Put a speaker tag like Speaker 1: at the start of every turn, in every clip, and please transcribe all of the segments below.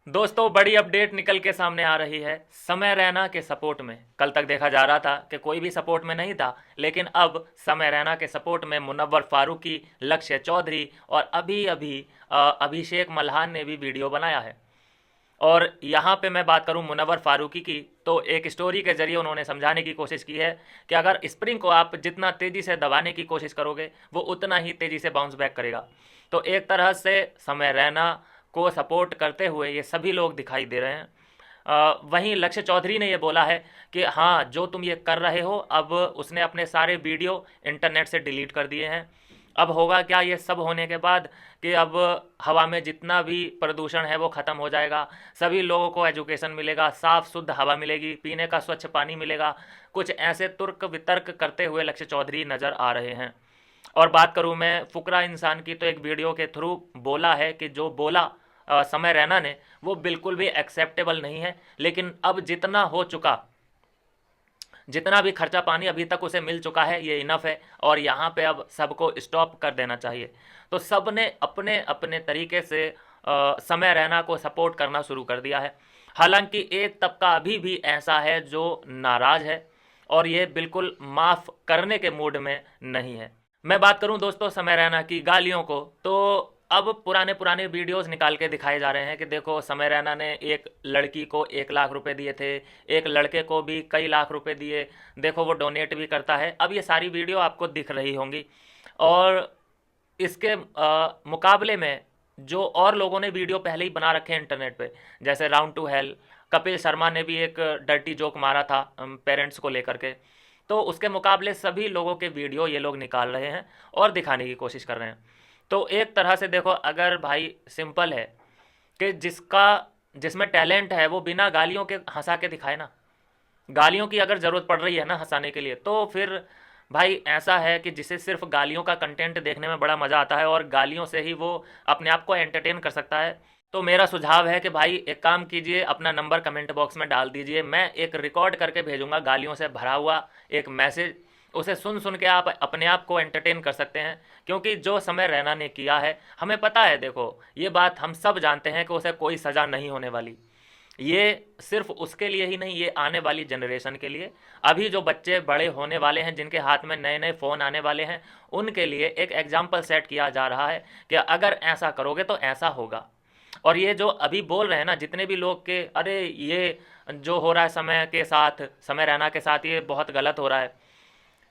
Speaker 1: दोस्तों, बड़ी अपडेट निकल के सामने आ रही है समय रैना के सपोर्ट में। कल तक देखा जा रहा था कि कोई भी सपोर्ट में नहीं था, लेकिन अब समय रैना के सपोर्ट में मुनव्वर फारूकी, लक्ष्य चौधरी और अभी अभी अभिषेक मल्हान ने भी वीडियो बनाया है। और यहाँ पे मैं बात करूँ मुनव्वर फारूकी की, तो एक स्टोरी के जरिए उन्होंने समझाने की कोशिश की है कि अगर स्प्रिंग को आप जितना तेज़ी से दबाने की कोशिश करोगे वो उतना ही तेज़ी से बाउंस बैक करेगा। तो एक तरह से समय रैना को सपोर्ट करते हुए ये सभी लोग दिखाई दे रहे हैं। वहीं लक्ष्य चौधरी ने ये बोला है कि हाँ, जो तुम ये कर रहे हो, अब उसने अपने सारे वीडियो इंटरनेट से डिलीट कर दिए हैं। अब होगा क्या, ये सब होने के बाद, कि अब हवा में जितना भी प्रदूषण है वो ख़त्म हो जाएगा, सभी लोगों को एजुकेशन मिलेगा, साफ़ शुद्ध हवा मिलेगी, पीने का स्वच्छ पानी मिलेगा। कुछ ऐसे तुर्क वितर्क करते हुए लक्ष्य चौधरी नज़र आ रहे हैं। और बात करूं मैं फुकरा इंसान की, तो एक वीडियो के थ्रू बोला है कि जो बोला समय रैना ने वो बिल्कुल भी एक्सेप्टेबल नहीं है। लेकिन अब जितना हो चुका, जितना भी खर्चा पानी अभी तक उसे मिल चुका है, ये इनफ है और यहाँ पे अब सबको स्टॉप कर देना चाहिए। तो सब ने अपने अपने तरीके से समय रैना को सपोर्ट करना शुरू कर दिया है। हालांकि एक तबका अभी भी ऐसा है जो नाराज़ है और ये बिल्कुल माफ़ करने के मूड में नहीं है। मैं बात करूं दोस्तों समय रैना की गालियों को, तो अब पुराने पुराने वीडियोस निकाल के दिखाए जा रहे हैं कि देखो समय रैना ने एक लड़की को 1 लाख रुपए दिए थे, एक लड़के को भी कई लाख रुपए दिए, देखो वो डोनेट भी करता है। अब ये सारी वीडियो आपको दिख रही होंगी। और इसके मुकाबले में जो और लोगों ने वीडियो पहले ही बना रखे हैं इंटरनेट पे, जैसे round two hell, Kapil Sharma ने भी एक डर्टी जोक मारा था पेरेंट्स को लेकर के। तो उसके मुकाबले सभी लोगों के वीडियो ये लोग निकाल रहे हैं और दिखाने की कोशिश कर रहे हैं। तो एक तरह से देखो, अगर भाई सिंपल है कि जिसमें टैलेंट है वो बिना गालियों के हंसा के दिखाए ना। गालियों की अगर ज़रूरत पड़ रही है ना हंसाने के लिए, तो फिर भाई ऐसा है कि जिसे सिर्फ गालियों का कंटेंट देखने में बड़ा मज़ा आता है और गालियों से ही वो अपने आप को एंटरटेन कर सकता है, तो मेरा सुझाव है कि भाई एक काम कीजिए, अपना नंबर कमेंट बॉक्स में डाल दीजिए, मैं एक रिकॉर्ड करके भेजूंगा गालियों से भरा हुआ एक मैसेज। उसे सुन सुन के आप अपने आप को एंटरटेन कर सकते हैं। क्योंकि जो समय रैना ने किया है, हमें पता है, देखो ये बात हम सब जानते हैं कि उसे कोई सज़ा नहीं होने वाली। ये सिर्फ उसके लिए ही नहीं, ये आने वाली जनरेशन के लिए, अभी जो बच्चे बड़े होने वाले हैं जिनके हाथ में नए नए फ़ोन आने वाले हैं, उनके लिए एक एग्जाम्पल सेट किया जा रहा है कि अगर ऐसा करोगे तो ऐसा होगा। और ये जो अभी बोल रहे हैं ना जितने भी लोग के, अरे ये जो हो रहा है समय के साथ, समय रैना के साथ, ये बहुत गलत हो रहा है,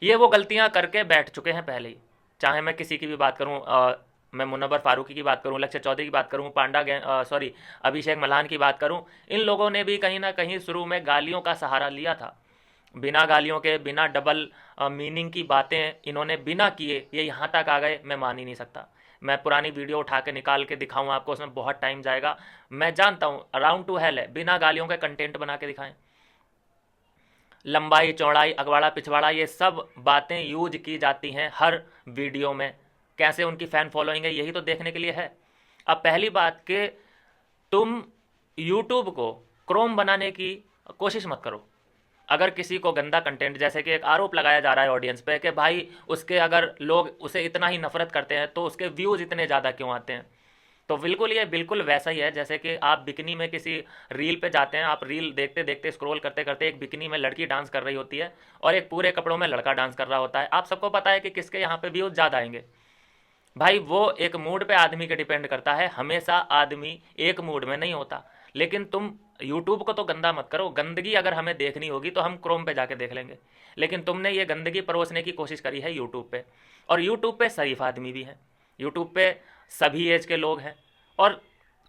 Speaker 1: ये वो गलतियां करके बैठ चुके हैं पहले ही। चाहे मैं किसी की भी बात करूं, मैं मुनव्वर फारूकी की बात करूं, लक्ष्य चौधरी की बात करूं, सॉरी अभिषेक मल्हान की बात करूं, इन लोगों ने भी कहीं ना कहीं शुरू में गालियों का सहारा लिया था। बिना गालियों के, बिना डबल मीनिंग की बातें इन्होंने बिना किए ये यहाँ तक आ गए, मैं मान ही नहीं सकता। मैं पुरानी वीडियो उठा के निकाल के दिखाऊं आपको, उसमें बहुत टाइम जाएगा। मैं जानता हूँ राउंड टू हेल है, बिना गालियों के कंटेंट बना के दिखाएं। लंबाई चौड़ाई अगवाड़ा पिछवाड़ा ये सब बातें यूज की जाती हैं हर वीडियो में। कैसे उनकी फ़ैन फॉलोइंग है यही तो देखने के लिए है। अब पहली बात कि तुम यूट्यूब को क्रोम बनाने की कोशिश मत करो। अगर किसी को गंदा कंटेंट, जैसे कि एक आरोप लगाया जा रहा है ऑडियंस पे कि भाई उसके, अगर लोग उसे इतना ही नफरत करते हैं तो उसके व्यूज़ इतने ज़्यादा क्यों आते हैं, तो बिल्कुल ये बिल्कुल वैसा ही है जैसे कि आप बिकनी में किसी रील पे जाते हैं, आप रील देखते देखते स्क्रॉल करते करते एक बिकनी में लड़की डांस कर रही होती है और एक पूरे कपड़ों में लड़का डांस कर रहा होता है, आप सबको पता है कि किसके यहाँ पे व्यूज़ ज़्यादा आएंगे। भाई वो एक मूड पे आदमी के डिपेंड करता है, हमेशा आदमी एक मूड में नहीं होता। लेकिन तुम यूट्यूब को तो गंदा मत करो, गंदगी अगर हमें देखनी होगी तो हम क्रोम पे जाके देख लेंगे। लेकिन तुमने ये गंदगी परोसने की कोशिश करी है यूट्यूब पे, और यूट्यूब पे शरीफ आदमी भी हैं, यूट्यूब पे सभी एज के लोग हैं। और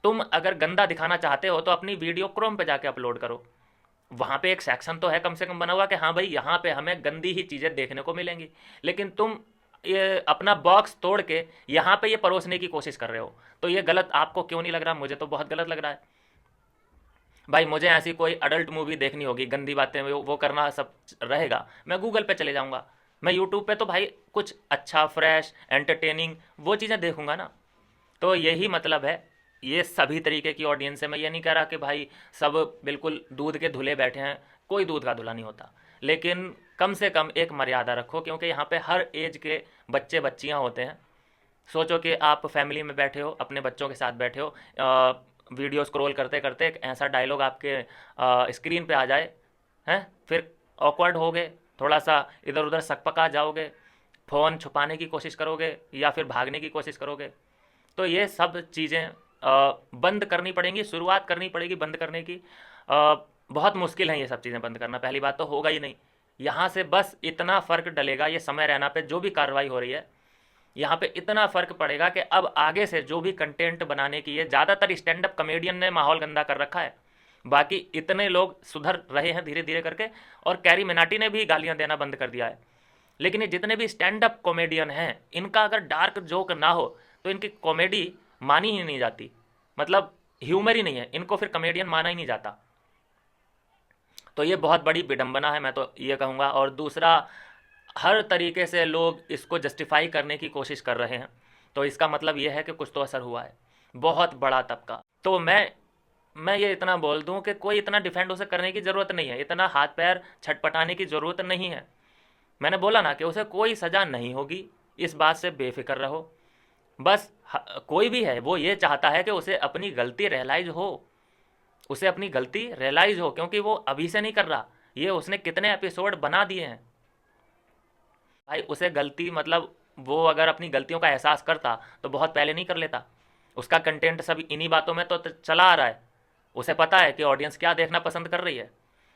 Speaker 1: तुम अगर गंदा दिखाना चाहते हो तो अपनी वीडियो क्रोम पे जाके अपलोड करो, वहाँ पे एक सेक्शन तो है कम से कम बना हुआ कि हाँ भाई यहाँ पे हमें गंदी ही चीज़ें देखने को मिलेंगी। लेकिन तुम ये अपना बॉक्स तोड़ के यहाँ पे ये परोसने की कोशिश कर रहे हो, तो ये गलत आपको क्यों नहीं लग रहा? मुझे तो बहुत गलत लग रहा है। भाई मुझे ऐसी कोई अडल्ट मूवी देखनी होगी, गंदी बातें वो करना सब रहेगा, मैं गूगल पे चले जाऊँगा। मैं यूट्यूब पे तो भाई कुछ अच्छा, फ्रेश, एंटरटेनिंग वो चीज़ें देखूँगा ना। तो यही मतलब है, ये सभी तरीके की ऑडियंस है। मैं ये नहीं कह रहा कि भाई सब बिल्कुल दूध के धुले बैठे हैं, कोई दूध का धुला नहीं होता। लेकिन कम से कम एक मर्यादा रखो, क्योंकि यहाँ पे हर एज के बच्चे बच्चियाँ होते हैं। सोचो कि आप फैमिली में बैठे हो, अपने बच्चों के साथ बैठे हो, वीडियो स्क्रॉल करते करते एक ऐसा डायलॉग आपके स्क्रीन पे आ जाए, हैं, फिर ऑकवर्ड होगे, थोड़ा सा इधर उधर सकपका जाओगे, फ़ोन छुपाने की कोशिश करोगे या फिर भागने की कोशिश करोगे। तो ये सब चीज़ें बंद करनी पड़ेंगी, शुरुआत करनी पड़ेगी बंद करने की। बहुत मुश्किल है ये सब चीज़ें बंद करना, पहली बात तो होगा ही नहीं। यहाँ से बस इतना फ़र्क डलेगा, ये समय रैना पे जो भी कार्रवाई हो रही है यहाँ पे इतना फ़र्क पड़ेगा कि अब आगे से जो भी कंटेंट बनाने की है, ज़्यादातर स्टैंड अप कॉमेडियन ने माहौल गंदा कर रखा है, बाकी इतने लोग सुधर रहे हैं धीरे धीरे करके, और कैरी मिनाटी ने भी गालियाँ देना बंद कर दिया है। लेकिन ये जितने भी स्टैंड अप कॉमेडियन हैं, इनका अगर डार्क जोक ना हो तो इनकी कॉमेडी मानी ही नहीं जाती, मतलब ह्यूमर ही नहीं है, इनको फिर कॉमेडियन माना ही नहीं जाता। तो ये बहुत बड़ी विडंबना है, मैं तो ये कहूँगा। और दूसरा, हर तरीके से लोग इसको जस्टिफाई करने की कोशिश कर रहे हैं, तो इसका मतलब ये है कि कुछ तो असर हुआ है, बहुत बड़ा तबका। तो मैं ये इतना बोल दूं कि कोई इतना डिफेंड उसे करने की ज़रूरत नहीं है, इतना हाथ पैर छटपटाने की ज़रूरत नहीं है। मैंने बोला ना कि उसे कोई सज़ा नहीं होगी, इस बात से बेफिक्र रहो। बस कोई भी है वो ये चाहता है कि उसे अपनी गलती रियलाइज़ हो, उसे अपनी गलती रियलाइज़ हो, क्योंकि वो अभी से नहीं कर रहा, ये उसने कितने एपिसोड बना दिए हैं भाई। उसे गलती मतलब वो अगर अपनी गलतियों का एहसास करता तो बहुत पहले नहीं कर लेता। उसका कंटेंट सब इन्हीं बातों में तो चला आ रहा है। उसे पता है कि ऑडियंस क्या देखना पसंद कर रही है।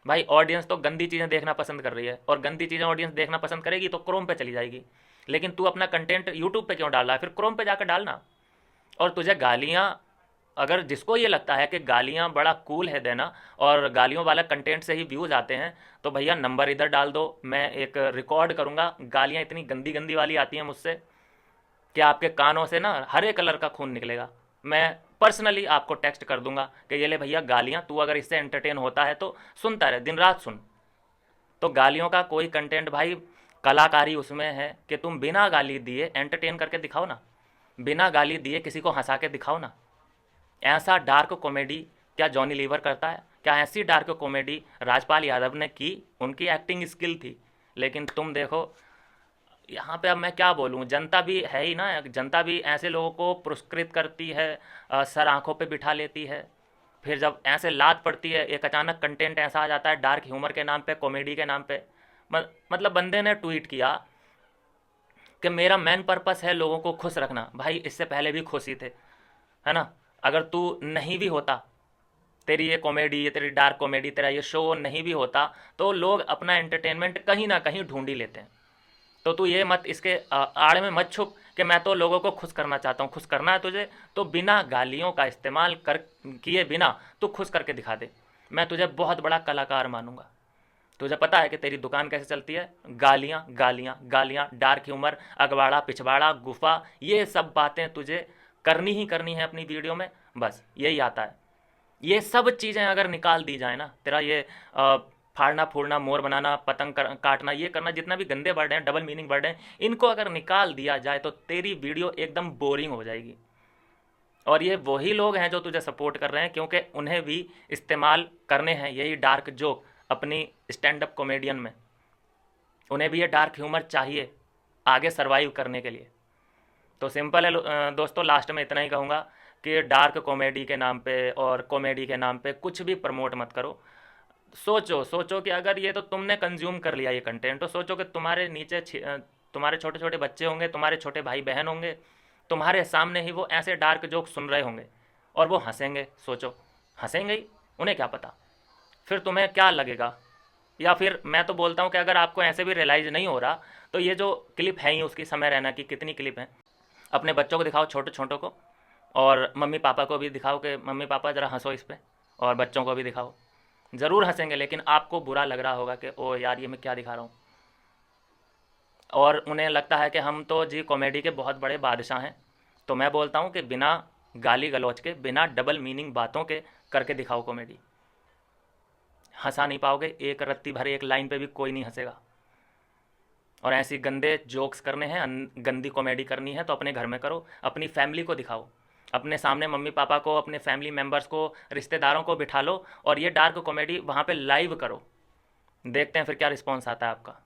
Speaker 1: भाई ऑडियंस तो गंदी चीज़ें देखना पसंद कर रही है, और गंदी चीज़ें ऑडियंस देखना पसंद करेगी तो क्रोम पे चली जाएगी। लेकिन तू अपना कंटेंट यूट्यूब पे क्यों डाल रहा है, फिर क्रोम पे जाकर डालना। और तुझे गालियाँ, अगर जिसको ये लगता है कि गालियाँ बड़ा कूल है देना और गालियों वाला कंटेंट से ही व्यूज़ आते हैं, तो भैया नंबर इधर डाल दो, मैं एक रिकॉर्ड करूँगा। गालियाँ इतनी गंदी गंदी वाली आती हैं मुझसे कि आपके कानों से ना हरे कलर का खून निकलेगा। मैं पर्सनली आपको टेक्स्ट कर दूंगा कि ये ले भैया गालियाँ, तू अगर इससे एंटरटेन होता है तो सुनता रहे, दिन रात सुन। तो गालियों का कोई कंटेंट भाई, कलाकारी उसमें है कि तुम बिना गाली दिए एंटरटेन करके दिखाओ ना, बिना गाली दिए किसी को हंसा के दिखाओ ना। ऐसा डार्क कॉमेडी क्या जॉनी लीवर करता है? क्या ऐसी डार्क कॉमेडी राजपाल यादव ने की? उनकी एक्टिंग स्किल थी। लेकिन तुम देखो यहाँ पे, अब मैं क्या बोलूँ, जनता भी है ही ना, जनता भी ऐसे लोगों को पुरस्कृत करती है, सर आंखों पे बिठा लेती है। फिर जब ऐसे लात पड़ती है, एक अचानक कंटेंट ऐसा आ जाता है डार्क ह्यूमर के नाम पे, कॉमेडी के नाम पे। मतलब बंदे ने ट्वीट किया कि मेरा मेन पर्पस है लोगों को खुश रखना। भाई इससे पहले भी खुश ही थे, है ना। अगर तू नहीं भी होता, तेरी ये कॉमेडी, ये तेरी डार्क कॉमेडी, तेरा ये शो नहीं भी होता, तो लोग अपना एंटरटेनमेंट कहीं ना कहीं ढूंढ ही लेते हैं। तो तू ये मत, इसके आड़ में मत छुप कि मैं तो लोगों को खुश करना चाहता हूँ। खुश करना है तुझे तो बिना गालियों का इस्तेमाल कर किए बिना तू खुश करके दिखा दे, मैं तुझे बहुत बड़ा कलाकार मानूंगा। तुझे पता है कि तेरी दुकान कैसे चलती है? गालियाँ गालियाँ गालियाँ, डार्क ह्यूमर, अगवाड़ा पिछवाड़ा गुफा, ये सब बातें तुझे करनी ही करनी है अपनी वीडियो में, बस यही आता है। ये सब चीज़ें अगर निकाल दी जाए ना, तेरा ये फाड़ना फूड़ना, मोर बनाना, पतंग काटना, ये करना, जितना भी गंदे वर्ड हैं, डबल मीनिंग वर्ड हैं, इनको अगर निकाल दिया जाए तो तेरी वीडियो एकदम बोरिंग हो जाएगी। और ये वही लोग हैं जो तुझे सपोर्ट कर रहे हैं, क्योंकि उन्हें भी इस्तेमाल करने हैं यही डार्क जोक अपनी स्टैंड अप कॉमेडियन में। उन्हें भी ये डार्क ह्यूमर चाहिए आगे सर्वाइव करने के लिए। तो सिंपल है दोस्तों, लास्ट में इतना ही कहूँगा कि डार्क कॉमेडी के नाम पे और कॉमेडी के नाम पे कुछ भी प्रमोट मत करो। सोचो सोचो कि अगर ये तो तुमने कंज्यूम कर लिया ये कंटेंट, तो सोचो कि तुम्हारे नीचे तुम्हारे छोटे छोटे बच्चे होंगे, तुम्हारे छोटे भाई बहन होंगे, तुम्हारे सामने ही वो ऐसे डार्क जोक सुन रहे होंगे और वो हंसेंगे। सोचो, हंसेंगे ही, उन्हें क्या पता फिर तुम्हें क्या लगेगा। या फिर मैं तो बोलता हूँ कि अगर आपको ऐसे भी रियलाइज़ नहीं हो रहा, तो ये जो क्लिप है ही उसकी, समय रैना की कितनी क्लिप हैं, अपने बच्चों को दिखाओ, छोटे छोटों को, और मम्मी पापा को भी दिखाओ कि मम्मी पापा ज़रा हंसो इस पर, और बच्चों को भी दिखाओ। ज़रूर हंसेंगे, लेकिन आपको बुरा लग रहा होगा कि ओ यार ये मैं क्या दिखा रहा हूँ। और उन्हें लगता है कि हम तो जी कॉमेडी के बहुत बड़े बादशाह हैं। तो मैं बोलता हूँ कि बिना गाली गलौज के, बिना डबल मीनिंग बातों के करके दिखाओ कॉमेडी। हंसा नहीं पाओगे, एक रत्ती भरे एक लाइन पे भी कोई नहीं हंसेगा। और ऐसी गंदे जोक्स करने हैं, गंदी कॉमेडी करनी है तो अपने घर में करो, अपनी फैमिली को दिखाओ, अपने सामने मम्मी पापा को, अपने फैमिली मेम्बर्स को, रिश्तेदारों को बिठा लो और ये डार्क कॉमेडी वहाँ पे लाइव करो। देखते हैं फिर क्या रिस्पॉन्स आता है आपका।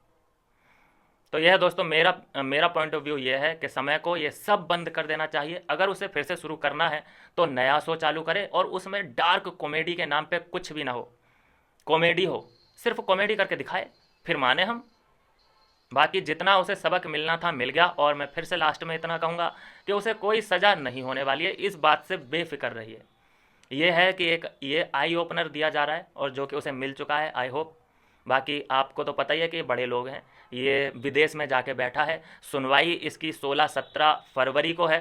Speaker 1: तो यह दोस्तों मेरा पॉइंट ऑफ व्यू ये है कि समय को ये सब बंद कर देना चाहिए। अगर उसे फिर से शुरू करना है तो नया शो चालू करे और उसमें डार्क कॉमेडी के नाम पे कुछ भी ना हो, कॉमेडी हो, सिर्फ कॉमेडी करके दिखाए, फिर माने हम। बाकी जितना उसे सबक मिलना था मिल गया। और मैं फिर से लास्ट में इतना कहूँगा कि उसे कोई सज़ा नहीं होने वाली है, इस बात से बेफिक्र रहिए। ये है कि एक ये आई ओपनर दिया जा रहा है और जो कि उसे मिल चुका है, आई होप। बाकी आपको तो पता ही है कि ये बड़े लोग हैं, ये विदेश में जाके बैठा है। सुनवाई इसकी 16-17 फरवरी को है,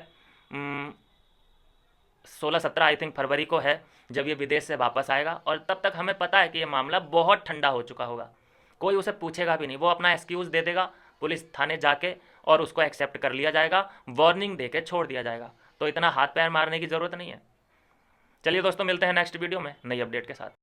Speaker 1: 16-17 आई थिंक फरवरी को है, जब ये विदेश से वापस आएगा। और तब तक हमें पता है कि ये मामला बहुत ठंडा हो चुका होगा, कोई उसे पूछेगा भी नहीं, वो अपना एक्सक्यूज़ दे देगा पुलिस थाने जाके और उसको एक्सेप्ट कर लिया जाएगा, वार्निंग दे के छोड़ दिया जाएगा। तो इतना हाथ पैर मारने की ज़रूरत नहीं है। चलिए दोस्तों, मिलते हैं नेक्स्ट वीडियो में नई अपडेट के साथ।